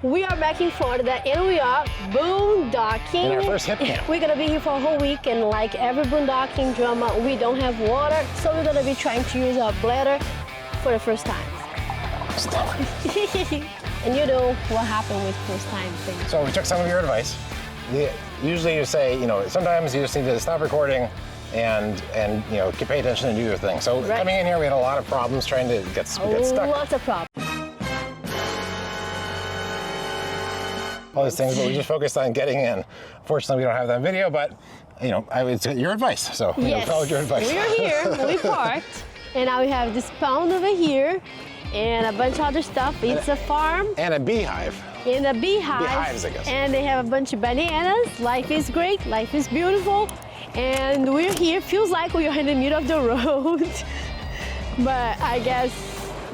We are back in Florida and we are boondocking. In our first Hipcamp. We're gonna be here for a whole week, and like every boondocking drama, we don't have water, so we're gonna be trying to use our bladder for the first time. And you know what happened with first time things. So we took some of your advice. Usually you say, you know, sometimes you just need to stop recording and you know, pay attention and do your thing. So coming in here, we had a lot of problems trying to get stuck. Lots of problems. All these things, but we just focused on getting in. Unfortunately, we don't have that video, but you know, it's your advice. So you know, followed your advice. We're here, we parked, and now we have this pound over here and a bunch of other stuff. It's a farm. And a beehive. And a beehive. Beehives, I guess. And they have a bunch of bananas. Life is great, life is beautiful. And we're here, feels like we are in the middle of the road. But I guess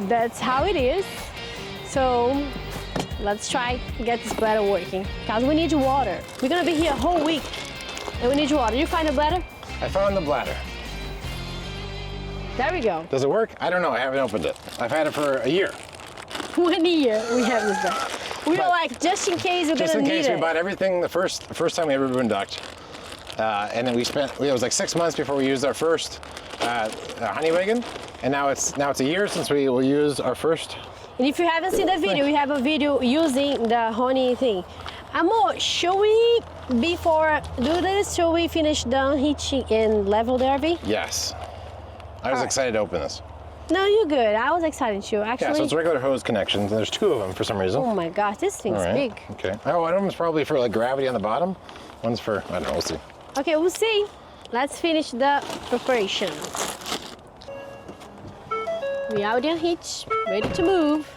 that's how it is. So let's try to get this bladder working, because we need water. We're gonna be here a whole week, and we need water. Did you find the bladder? I found the bladder. There we go. Does it work? I don't know, I haven't opened it. I've had it for a year. 1 year we have this bladder. We were like, just in case we're gonna need it. Just in case, we bought everything the first time we ever boondocked. And then it was like 6 months before we used our first honey wagon. And now it's a year since we will use our first. And if you haven't seen the video, we have a video using the honey thing. Amor, should we, before do this, should we finish the hitching and level the RV? Yes. I was excited to open this. No, you're good. I was excited too, actually. Yeah, so it's regular hose connections, and there's 2 of them for some reason. Oh my gosh, this thing's big. Okay. Oh, one of them is probably for like gravity on the bottom. One's for, I don't know, we'll see. Okay, we'll see. Let's finish the preparation. We out in hitch, ready to move.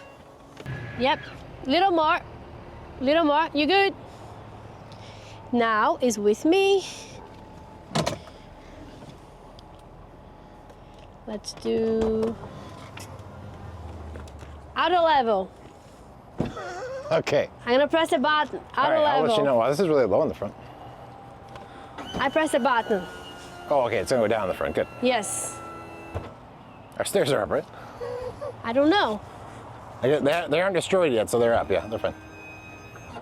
Yep, little more, you good? Now is with me. Let's do auto level. Okay. I'm gonna press a button, auto level. I'll let you know. Wow, this is really low in the front. I press a button. Oh, okay, it's gonna go down in the front, good. Yes. Our stairs are up, right? I don't know. They aren't destroyed yet, so they're up, yeah, they're fine.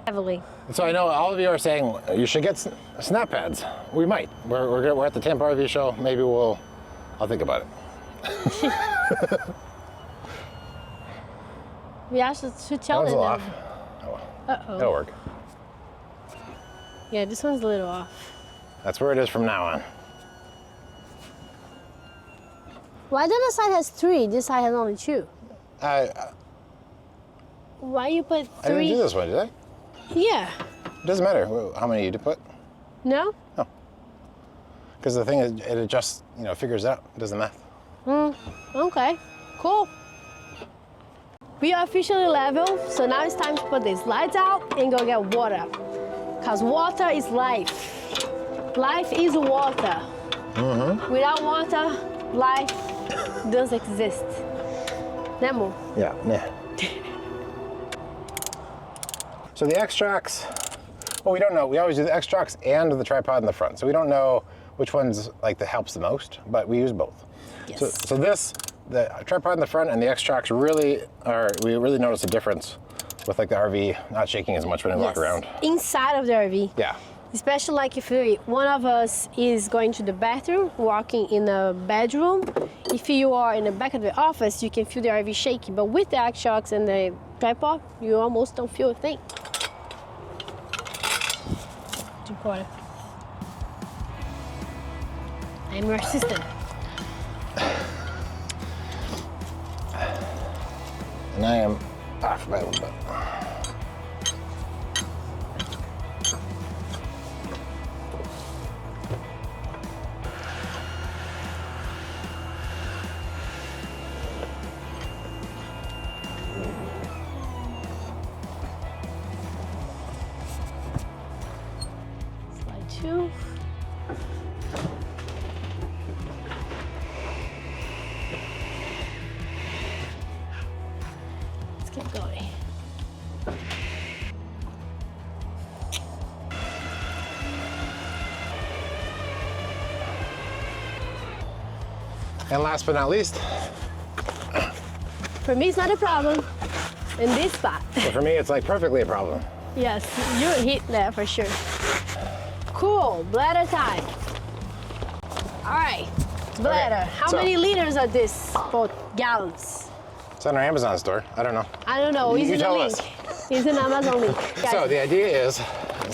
Heavily. So I know all of you are saying you should get snap pads. We might. We're at the Tampa RV show. Maybe I'll think about it. We actually should tell them. That one's a little off. Oh well. Uh-oh. It'll work. Yeah, this one's a little off. That's where it is from now on. Why the other side has 3? This side has only 2. Why you put 3? I didn't do this one, did I? Yeah. It doesn't matter how many you put. No? No. Because the thing is, it adjusts, you know, figures it out, it does the math. Okay, cool. We are officially level, so now it's time to put these lights out and go get water. Because water is life. Life is water. Without water, life doesn't exist. Nemo. Yeah, yeah. So the X-Tracks, well, we don't know. We always do the X-Tracks and the tripod in the front. So we don't know which one's like that helps the most, but we use both. Yes. So the tripod in the front and the X-Tracks we really notice a difference with like the RV not shaking as much when we walk around. Inside of the RV. Yeah. Especially like if one of us is going to the bathroom, walking in a bedroom. If you are in the back of the office, you can feel the RV shaking. But with the X-Shocks and the tripod, you almost don't feel a thing. Important. I'm your assistant. And I am off by a little bit. Slide 2. Keep going. And last but not least, For me, it's not a problem. in this spot. So for me, it's like perfectly a problem. Yes, you hit that for sure. Cool, bladder time. All right, bladder. Okay, How many liters are this? 4 gallons. It's on our Amazon store. I don't know. I don't know. You It's in the tell link. us. It's an Amazon link. Guys, So the idea is,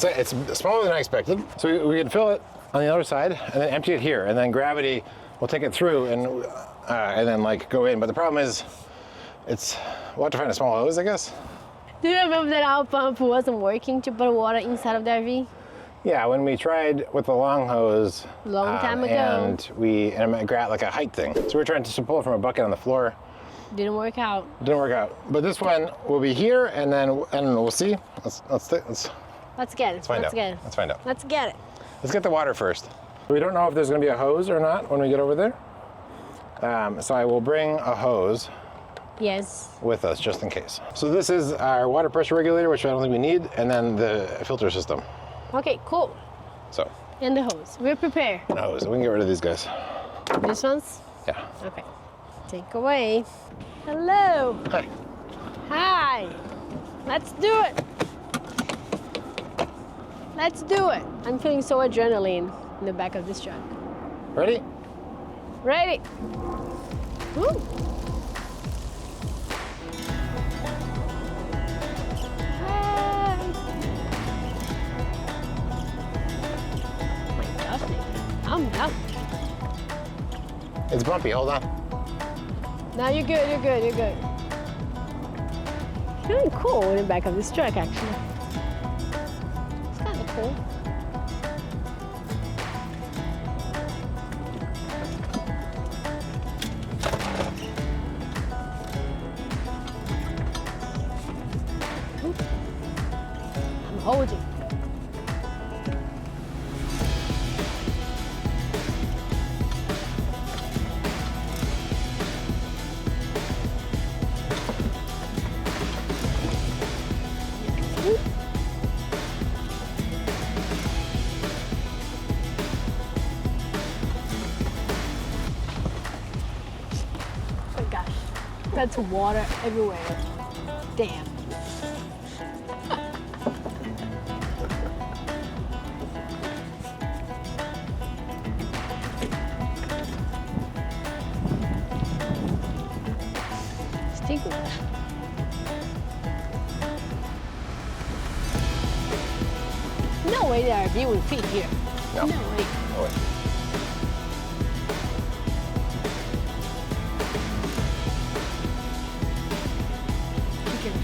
it's smaller than I expected. So we can fill it on the other side and then empty it here, and then gravity will take it through and then like go in. But the problem is, we'll have to find a small hose, I guess. do you remember that our pump wasn't working to put water inside of the RV? Yeah, when we tried with the long hose. Long time ago. And I got like a height thing. So we're trying to pull it from a bucket on the floor. Didn't work out. Didn't work out. But this one will be here, and then we'll see. Let's get it. Let's find out. Let's find out. Let's get it. Let's get the water first. We don't know if there's going to be a hose or not when we get over there. So I will bring a hose Yes. with us just in case. So this is our water pressure regulator, which I don't think we need, and then the filter system. Okay, cool. So. And the hose. We're prepared. And a hose. We can get rid of these guys. This one's? Yeah. Okay. Take away. Hello. Hi. Hi. Let's do it. Let's do it. I'm feeling so adrenaline in the back of this truck. Ready? Ready. Woo. Hi. My gosh, I'm down. It's bumpy. Hold on. No, you're good, you're good, you're good. Feeling cool in the back of this truck, actually. It's kind of cool. I'm holding. Oh my gosh, that's water everywhere. Damn. Stinky. No way the RV will fit here. No. No way. No way. Chickens.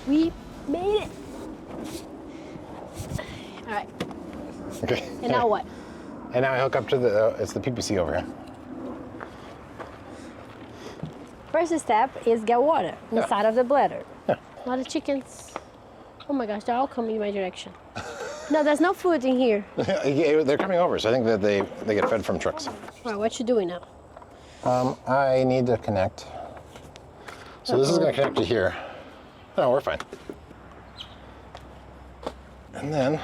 We made it. All right. Okay. And now what? And now I hook up to it's the PPC over here. First step is get water inside of the bladder. Yeah. A lot of chickens. Oh my gosh, they're all coming in my direction. No, there's no food in here. Yeah, they're coming over, so I think that they get fed from trucks. All right, what you doing now? I need to connect. So this is going to connect to here. No, we're fine. And then,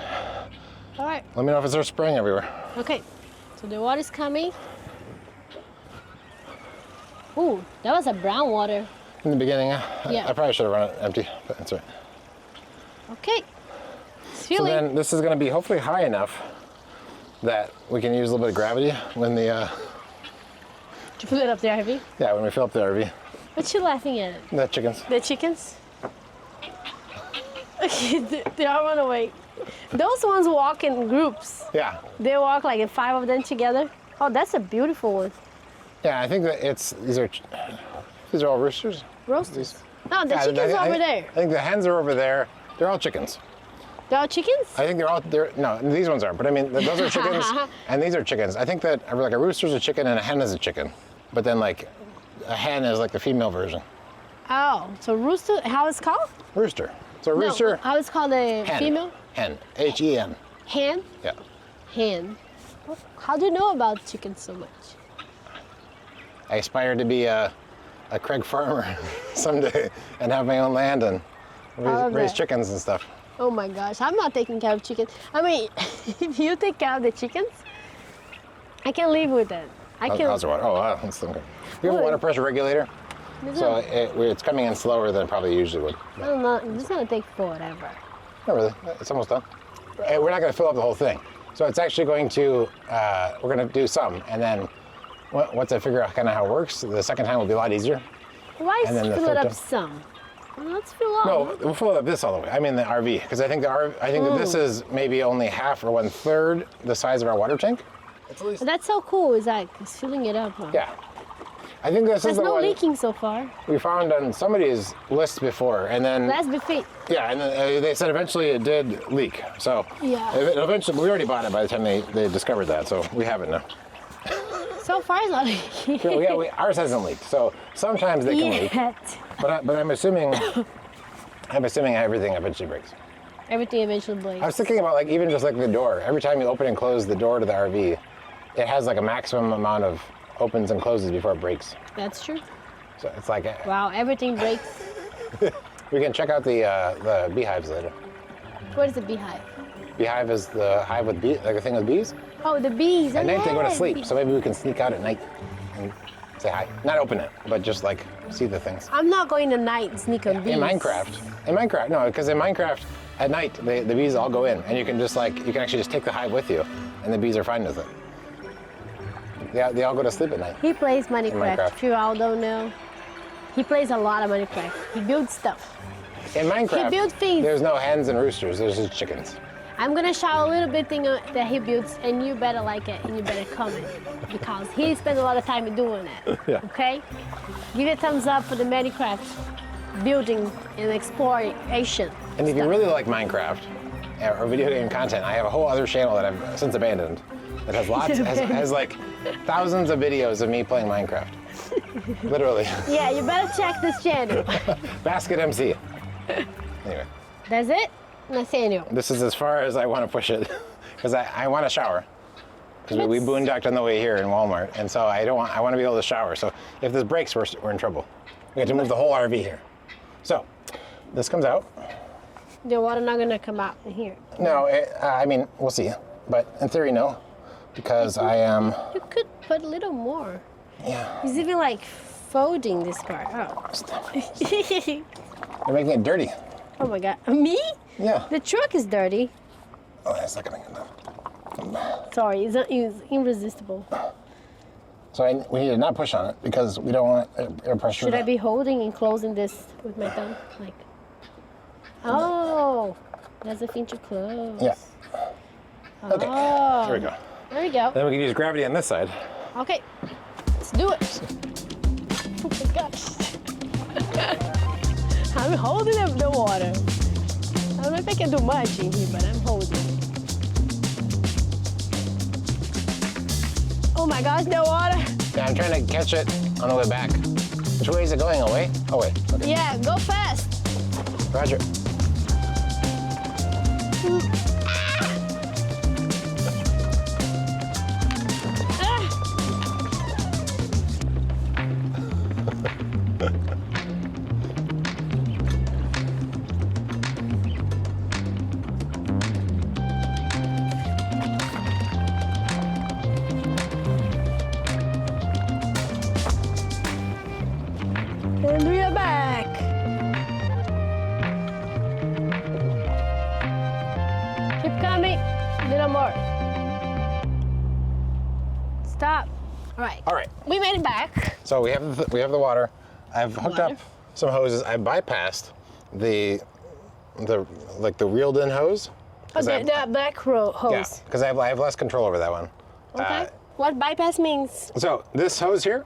All right. let me know if it starts spraying everywhere. Okay. So the water's coming. Ooh, that was a brown water. In the beginning, Yeah. I probably should have run it empty, but that's right. Okay. It's So filling. then this is going to be hopefully high enough that we can use a little bit of gravity when Did you put it up there, Heavy? when we fill up the RV. What you laughing at? The chickens. The chickens? Okay, they all run away. Those ones walk in groups. Yeah. They walk like 5 of them together. Oh, that's a beautiful one. Yeah, I think that these are all roosters. Roasters. No, the Yeah, chickens I over think- there. I think the hens are over there. They're all chickens. They're all chickens? I think no, these ones aren't, but I mean, those are chickens, and these are chickens. I think that like a rooster's a chicken and a hen is a chicken. But then like, a hen is like the female version. Oh, so rooster, how it's called? Rooster. So a No, rooster, how it's called a hen. female? Hen. Hen. Hen? Yeah. Hen. How do you know about chickens so much? I aspire to be a Craig farmer someday and have my own land and love raise that. chickens and stuff. Oh my gosh, I'm not taking care of chickens. I mean, if you take care of the chickens, I can live with that. I can. How's the water? Oh, wow, that's okay. We have a water pressure regulator, so it's coming in slower than it probably usually would. I don't know. It's gonna take forever. Not really. It's almost done. We're not going to fill up the whole thing. So it's actually going to, we're going to do some. And then once I figure out kind of how it works, the second time will be a lot easier. Why And then the fill it third up time- some? Well, let's fill up. No, we'll fill up this all the way. I mean the RV. Because I think that this is maybe only half or 1/3 the size of our water tank. It's at least. But that's so cool. It's like it's filling it up. Huh? Yeah. I think this There's is the no one leaking so far. we found on somebody's list before. And then, That's buffet. yeah, and then, they said eventually it did leak. So Yeah. eventually, we already bought it by the time they discovered that. So we have it now. So far, it's not leaking. So, yeah, ours hasn't leaked. So sometimes they can leak. Yet. But I'm assuming everything eventually breaks. Everything eventually breaks. I was thinking about like even just like the door. Every time you open and close the door to the RV, it has like a maximum amount of opens and closes before it breaks. That's true. So it's like Wow, everything breaks. we can check out the beehives later. What is a beehive? Beehive is the hive with bees, like a thing with bees. Oh, the bees. At Oh, night they go to yeah, sleep, bees. so maybe we can sneak out at night and say hi. Not open it, but just like see the things. I'm not going to night and sneak on bees. In Minecraft, no, because in Minecraft at night the bees all go in, and you can actually just take the hive with you, and the bees are fine with it. They all go to sleep at night. He plays Minecraft. Minecraft. If you all don't know, he plays a lot of Minecraft. He builds stuff. In Minecraft, He builds things. there's no hens and roosters. There's just chickens. I'm gonna show a little bit thing that he builds, and you better like it, and you better comment because he spends a lot of time doing that. Yeah. Okay? Give it a thumbs up for the Minecraft building and exploration. And if you really like Minecraft or video game content, I have a whole other channel that I've since abandoned that has has like thousands of videos of me playing Minecraft. Literally. Yeah, you better check this channel. Basket MC. Anyway, That's it, Nathaniel. this is as far as I want to push it because I want to shower. Because we boondocked on the way here in Walmart, and so I want to be able to shower. So if this breaks, we're in trouble. We have to move the whole RV here. So this comes out. The water not gonna come out in here. No, I mean we'll see, but in theory, no, because I am. You could put a little more. Yeah. He's even like folding this part. Oh. You're making it dirty. Oh my God. Me? Yeah. The truck is dirty. Oh, that's not gonna get enough. Sorry, it's irresistible. So we need to not push on it because we don't want air pressure. Should I be holding and closing this with my thumb? Like, oh, that's a thing to close. Yeah. Okay. Oh. There we go. There we go. Then we can use gravity on this side. Okay, let's do it. Oh my gosh. I'm holding up the water. I don't know if I can do much in here, but I'm holding. Oh my gosh, the water. Yeah, I'm trying to catch it on the way back. Which way is it going? Away? Oh wait. Okay. Yeah, go fast. Roger. And we are back. Keep coming. Little more. Stop. All right. All right. We made it back. So we have the water. I've hooked Water. up some hoses. I bypassed the reeled in hose. Oh, 'Cause I the have- black hose. Yeah, because I have less control over that one. Okay. What bypass means? So this hose here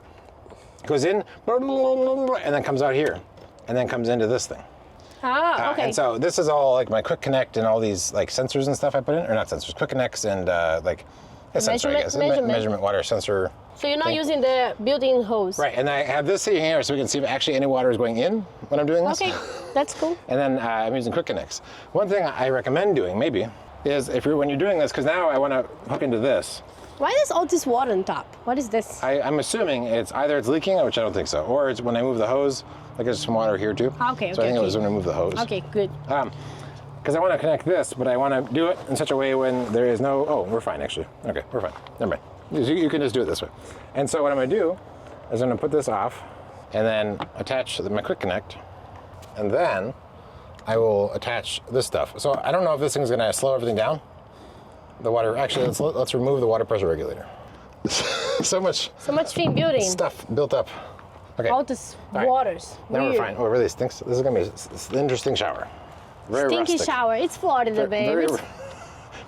goes in and then comes out here and then comes into this thing. Ah, okay. And so this is all like my quick connect and all these like sensors and stuff I put in, or not sensors, quick connects and like a sensor, I guess. Measurement water sensor. So you're not thing. using the built-in hose. Right, and I have this sitting here so we can see if actually any water is going in when I'm doing this. Okay, that's cool. And then I'm using quick connects. One thing I recommend doing maybe is when you're doing this, because now I want to hook into this. Why is all this water on top? What is this? I'm assuming it's either it's leaking, which I don't think so, or it's when I move the hose, like there's some water here too. Okay, So I think okay. it was when I move the hose. Okay, good. because I want to connect this, but I want to do it in such a way when there is no, oh, we're fine actually. Okay, we're fine, never mind. You can just do it this way. And so what I'm gonna do is I'm gonna put this off and then attach my quick connect, and then I will attach this stuff. So I don't know if this thing's gonna slow everything down. The water, actually, let's remove the water pressure regulator. So much thing building. stuff built up. Okay. All this All right. waters. Now Weird. we're fine. Oh, it really stinks. This is gonna be an interesting shower. Very Stinky rustic. shower. It's Florida, baby.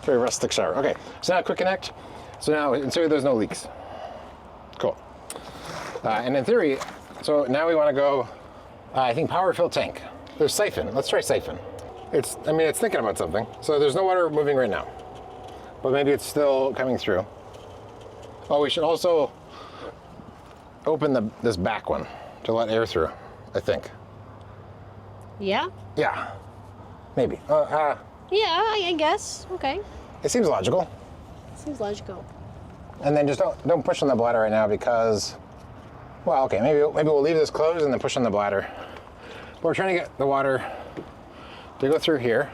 Very rustic shower. Okay, so now quick connect. So now in theory there's no leaks. Cool. And in theory, so now we want to go. I think power fill tank. There's siphon. Let's try siphon. It's thinking about something. So there's no water moving right now, but maybe it's still coming through. Oh, we should also open this back one to let air through, I think. Yeah? Yeah, maybe. Yeah, I guess. Okay. It seems logical. Seems logical. And then just don't push on the bladder right now because, well, okay, maybe we'll leave this closed and then push on the bladder. But we're trying to get the water to go through here.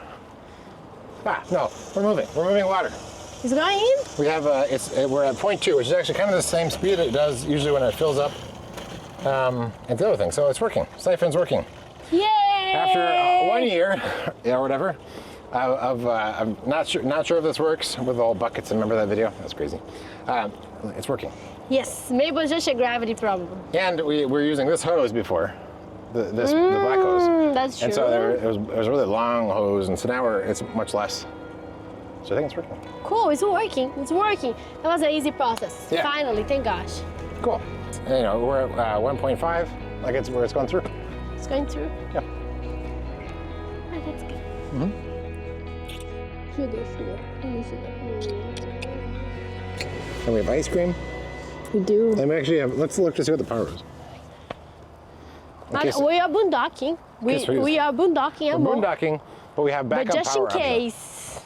No, we're moving water. It's going in? We have, we're at 0.2, which is actually kind of the same speed it does usually when it fills up and the other thing. So it's working. Siphon's working. Yay! After 1 year, or whatever, I'm not sure if this works with all buckets. Remember that video? That's crazy. It's working. Yes, maybe it's just a gravity problem. And we were using this hose before, the black hose. That's true. And so it was a really long hose, and so now it's much less. So I think it's working. Cool, it's working. It's working. That was an easy process. Yeah. Finally, thank gosh. Cool. And, you know, we're at 1.5, like it's where it's going through. It's going through. Yeah. Oh, that's good. Mm-hmm. Sugar. Let me see that. And we have ice cream. We do. And we actually have, let's look to see what the power is. We are boondocking. We are boondocking. We're boondocking, but we have backup but just power. in case,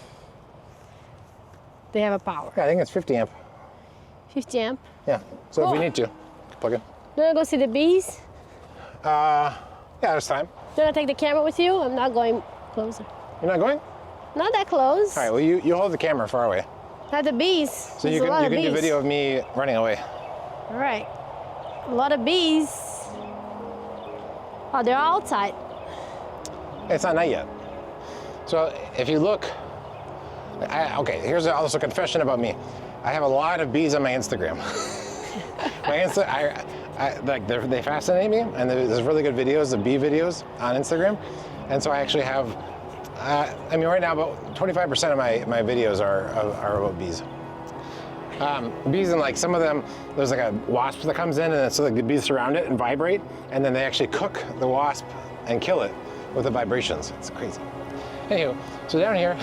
they have a power. Yeah, I think it's 50 amp. 50 amp. Yeah. So Cool. if we need to, plug in. Do you want to go see the bees? Yeah, there's time. Do you want to take the camera with you? I'm not going closer. You're not going? Not that close. All right. Well, you hold the camera far away, Not the bees. so you can do video of me running away. All right. A lot of bees. Oh, they're outside. It's not night yet. So if you look, okay, here's also a confession about me. I have a lot of bees on my Instagram. Like they fascinate me, and there's really good videos of bee videos on Instagram, and so I actually have. Right now about 25% of my videos are about bees. Bees, and like some of them, there's like a wasp that comes in, and so like the bees surround it and vibrate, and then they actually cook the wasp and kill it with the vibrations. It's crazy. Anywho, so down here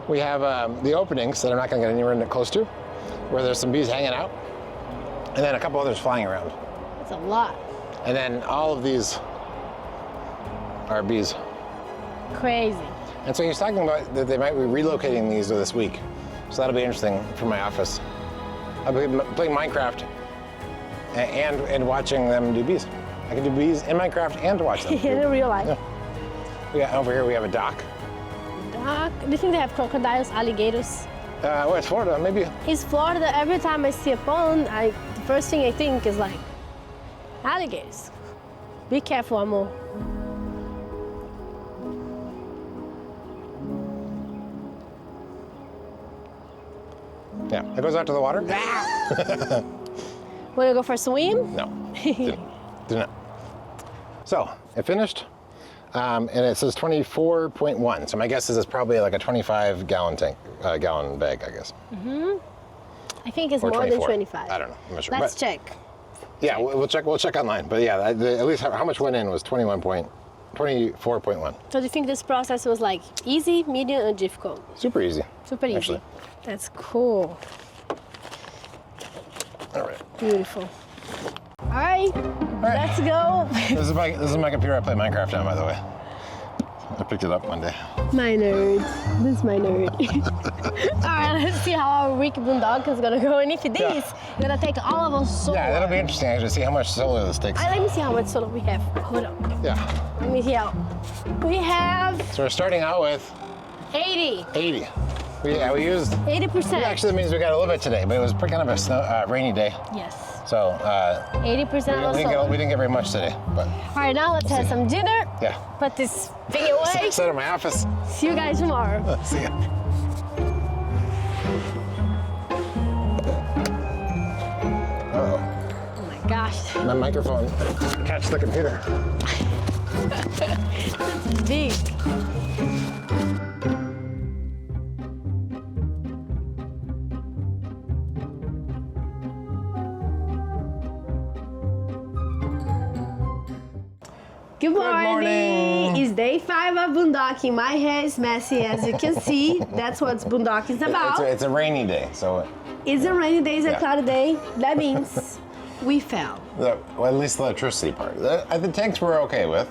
we have the openings that I'm not going to get anywhere close to, where there's some bees hanging out, and then a couple others flying around. That's a lot. And then all of these are bees. Crazy. And so he's talking about that they might be relocating these this week. So that'll be interesting for my office. I'll be playing Minecraft and watching them do bees. I can do bees in Minecraft and watch them. In real life. Yeah. Over here we have a dock. Doc, do you think they have crocodiles, alligators? Well, it's Florida, maybe. It's Florida. Every time I see a pond, the first thing I think is like, alligators. Be careful, Amor. Yeah, it goes out to the water? Wanna go for a swim? No, do not. So, it finished, and it says 24.1. So my guess is it's probably like a 25-gallon gallon bag, I guess. I think it's Or more 24. than 25. I don't know, I'm not sure. Let's But check. yeah, we'll check online. But yeah, at least how much went in was 24.1. So do you think this process was like easy, medium, or difficult? Super easy. Super easy. Actually. That's cool. All right. Beautiful. All right, let's go. This is my computer I play Minecraft on, by the way. I picked it up one day. My nerd. This is my nerd. All right, want to see how our week boondocking is gonna go, and if it is, we're gonna take all of our solar. Yeah, that'll be interesting actually to see how much solar this takes. Let me see how much solar we have. Hold on. Yeah. Let me see how. We have So we're starting out with 80. 80. We used 80%. Actually, that means we got a little bit today, but it was kind of a rainy day. Yes. So 80% we didn't get very much today. But all right, now let's have some dinner. yeah. Put this thing away. Set in my office. See you guys tomorrow. See ya. Oh my gosh. My microphone catch the computer. It's big. Good morning. It's day 5 of boondocking. My hair is messy, as you can see. That's what boondocking is about. It's a rainy day, so. It's a rainy day, it's a Yeah. cloudy day. That means we fell. Well, at least the electricity part. The tanks we're okay with.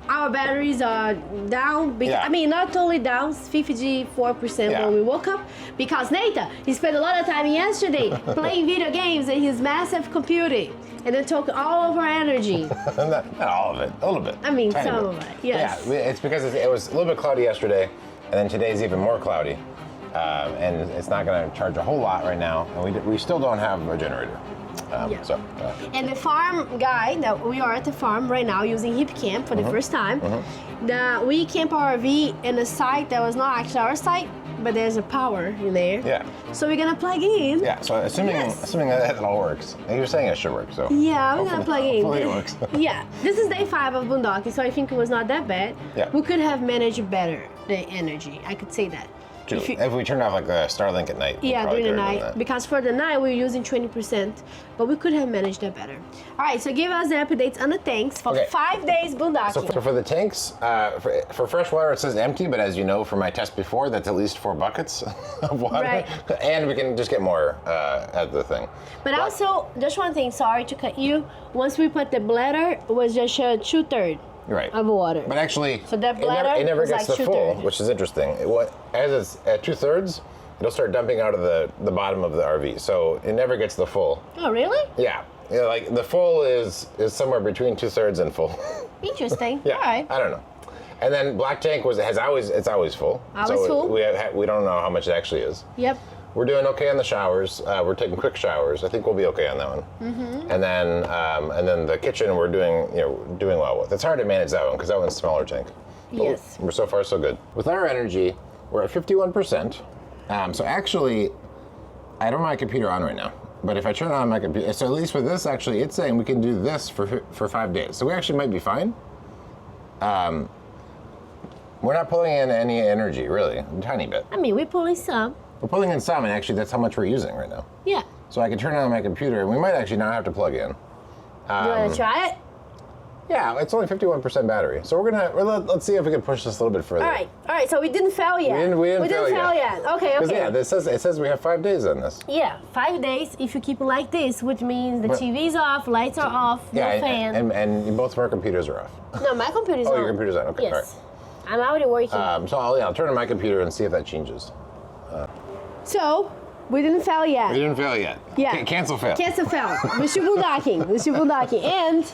Our batteries are down. Yeah. I mean, not totally down, 54% Yeah. when we woke up. Because Nathan, he spent a lot of time yesterday playing video games in his massive computer. And then took all of our energy. Not all of it, a little bit. I mean, Tiny some bit. of it, yes. Yeah, it's because it was a little bit cloudy yesterday, and then today's even more cloudy. And it's not going to charge a whole lot right now, and we still don't have a generator. Yeah. So, And the farm guy, that we are at the farm right now using Hipcamp for the first time. We camp our RV in a site that was not actually our site, but there's a power in there. yeah. So we're gonna plug in. Yeah, so assuming that all works, and you're saying it should work, so. Yeah, we're gonna plug in. Hopefully it works. Yeah, this is day 5 of boondocking, so I think it was not that bad. Yeah. We could have managed better the energy. I could say that. True. If we turned off like the Starlink at night. Yeah, probably during the could have done night. that. Because for the night we're using 20%, but we could have managed that better. All right, so give us the updates on the tanks for Okay. 5 days boondocking. So for the tanks, for fresh water it says empty, but as you know from my test before, that's at least 4 buckets of water. Right. And we can just get more at the thing. But also, just one thing, sorry to cut you. Once we put the bladder, it was just 2/3 Right. of water. But actually, So that it bladder never was gets like to full, 2/3. which is interesting. As it's at 2/3, it'll start dumping out of the bottom of the RV. So it never gets the full. Oh, really? Yeah. Like the full is somewhere between 2/3 and full. Interesting. Yeah. All right. I don't know. And then black tank it's always full. Always full? We don't know how much it actually is. Yep. We're doing okay on the showers. We're taking quick showers. I think we'll be okay on that one. And then the kitchen we're doing well with. It's hard to manage that one because that one's a smaller tank. But Yes. We're so far so good. With our energy, we're at 51%. So actually, I don't have my computer on right now. But if I turn on my computer, so at least with this, actually, it's saying we can do this for 5 days. So we actually might be fine. We're not pulling in any energy, really, a tiny bit. I mean, we're pulling some. We're pulling in some, and actually, that's how much we're using right now. Yeah. So I can turn on my computer, and we might actually not have to plug in. You want to try it? Yeah, it's only 51% battery. So let's see if we can push this a little bit further. All right. So we didn't fail yet. We didn't fail yet. Okay. 'Cause, yeah, it says we have 5 days on this. Yeah, 5 days if you keep it like this, which means the But- TV's off, lights are off, no fan. And both of our computers are off. No, my computer's on. Oh, your computer's on. Okay, Yes. I'm already working. So I'll turn on my computer and see if that changes. So, we didn't fail yet. We didn't fail yet. Yeah. Cancel fail. Cancel fail. We're still boondocking. And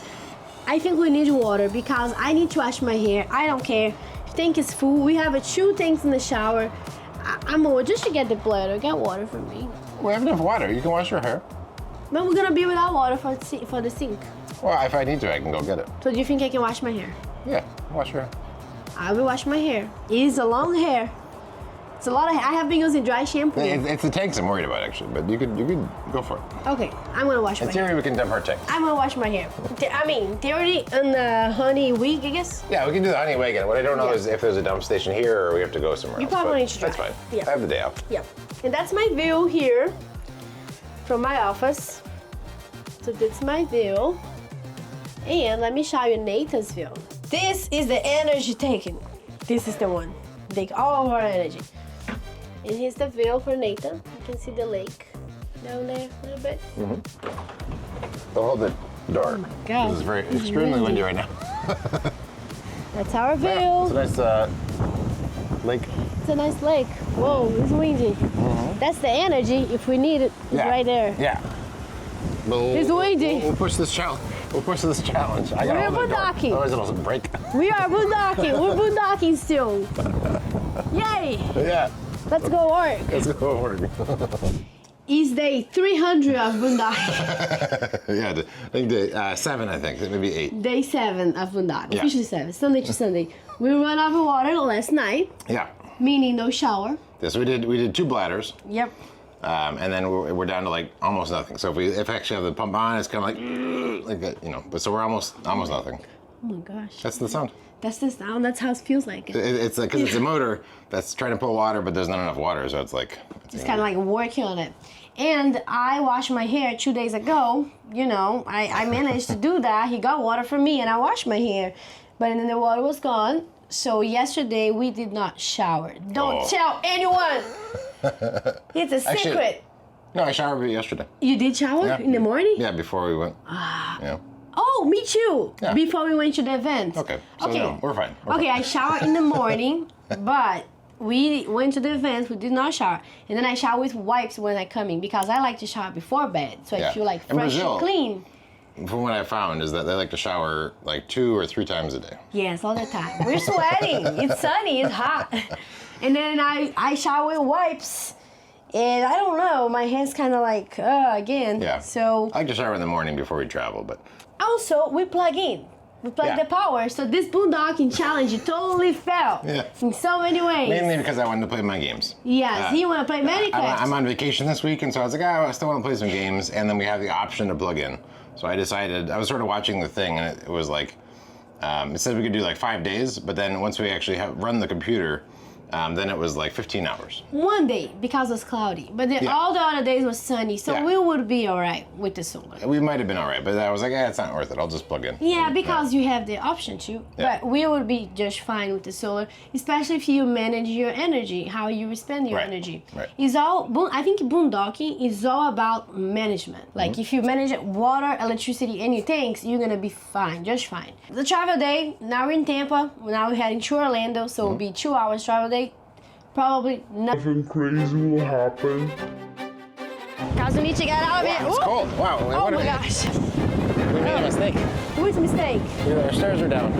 I think we need water because I need to wash my hair. I don't care. Tank is full. We have 2 tanks in the shower. Amor, just to get the bladder, get water for me. We have enough water. You can wash your hair. But we're gonna be without water for the sink. Well, if I need to, I can go get it. So do you think I can wash my hair? Yeah, wash your hair. I will wash my hair. It is a long hair. It's a lot of hair. I have been using dry shampoo. It's the tanks I'm worried about, actually, but you could go for it. Okay, I'm gonna wash my In hair. theory, we can dump our tank. I'm gonna wash my hair. Theory on the honey week, I guess. Yeah, we can do the honey wagon. What I don't know Yeah. is if there's a dump station here or we have to go somewhere You else. probably but need to That's drive. fine. Yeah. I have the day off. Yep. And that's my view here from my office. So that's my view. And let me show you Nathan's view. This is the energy taken. This is the one. Take all of our energy. And here's the view for Nathan. You can see the lake down there a little bit. Don't hold the door. Oh my God. This is extremely windy right now. That's our view. Yeah, it's a nice lake. It's a nice lake. Whoa, it's windy. That's the energy. If we need it, it's right there. Yeah. It's windy. We'll push this challenge. We're boondocking. Otherwise it'll break. We are boondocking. We're boondocking still. Yay! Yeah. Let's go work. Let's go work. It's day 300 of boondocking. Yeah, I think day 7, I think. Maybe 8. Day 7 of boondocking. Yeah. Officially 7. Sunday to Sunday. We ran out of water last night. Yeah. Meaning no shower. Yeah, so we did 2 bladders. Yep. And then we're down to like almost nothing. So if I actually have the pump on, it's kind of like that, you know. But so we're almost nothing. Oh my gosh. That's the sound. That's the sound. That's how it feels like. It's like because it's a motor that's trying to pull water, but there's not enough water, so it's like It's kind of like working on it. And I washed my hair 2 days ago. You know, I managed to do that. He got water for me, and I washed my hair, but then the water was gone. So yesterday we did not shower. Don't tell anyone. It's a secret. Actually, no, I showered yesterday. You did shower in the morning? Yeah, before we went. Yeah. Oh, me too. Yeah. Before we went to the event. Okay. So no, we're fine. I showered in the morning, but we went to the event. We did not shower, and then I shower with wipes when I come in because I like to shower before bed, so I feel like fresh and clean. From what I found is that they like to shower like 2 or 3 times a day. Yes, all the time. We're sweating. It's sunny. It's hot. And then I shower with wipes. And I don't know, my hair's kind of like, again. Yeah. So. I like to shower in the morning before we travel, but. Also, we plug in. We plug the power. So this boondocking challenge totally fell. Yeah. In so many ways. Mainly because I wanted to play my games. Yes, you want to play Minecraft. I'm on vacation this week, and so I was like, I still want to play some games, and then we have the option to plug in. So I decided, I was sort of watching the thing, and it was like, it said we could do like 5 days, but then once we actually run the computer, then it was like 15 hours. One day, because it was cloudy. But then all the other days was sunny, so we would be all right with the solar. We might have been all right, but I was like, it's not worth it. I'll just plug in. Yeah, because you have the option to. But we would be just fine with the solar, especially if you manage your energy, how you spend your energy. Right. It's all, I think boondocking is all about management. Like if you manage water, electricity, and your tanks, you're going to be fine, just fine. The travel day, now we're in Tampa, now we're heading to Orlando, so it'll be 2 hours travel day. Probably nothing crazy will happen. Guys, we need to get out of here. It's cold. Wow. Oh my gosh. We made a mistake. Which mistake? Our stairs are down.